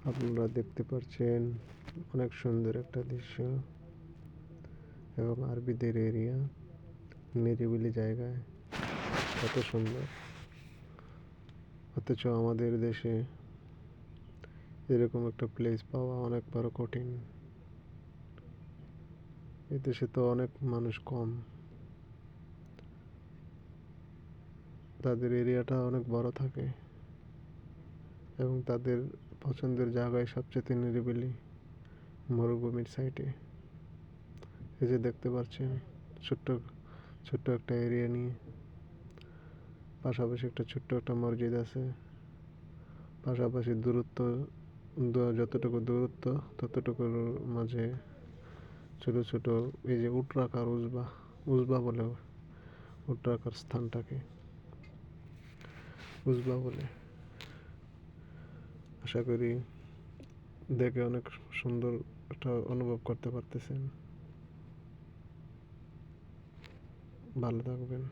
আপনারা দেখতে পাচ্ছেন অনেক সুন্দর একটা দৃশ্য এবং আরবিদের এরিয়া, নিরিবিলি জায়গায় কত সুন্দর। অথচ আমাদের দেশে এরকম একটা প্লেস পাওয়া অনেক বড় কঠিন। এদেশে তো অনেক মানুষ কম, তাদের এরিয়াটা অনেক বড় থাকে এবং তাদের পছন্দের জায়গায় সবচেয়ে নিরিবিলি মরুভূমির সাইডে। এই যে দেখতে পাচ্ছেন ছোট্ট ছোট্ট একটা এরিয়া নিয়ে, পাশাপাশি একটা ছোট্ট একটা মসজিদ আছে, পাশাপাশি দূরত্ব যতটুকু দূরত্ব ততটুকুর মাঝে ছোট ছোট এই যে উট রাখার উজবা বলে, উট রাখার স্থানটাকে উজবা বলে। আশা করি দেখে অনেক সুন্দর একটা অনুভব করতে পারতেছেন। ভালো থাকবেন।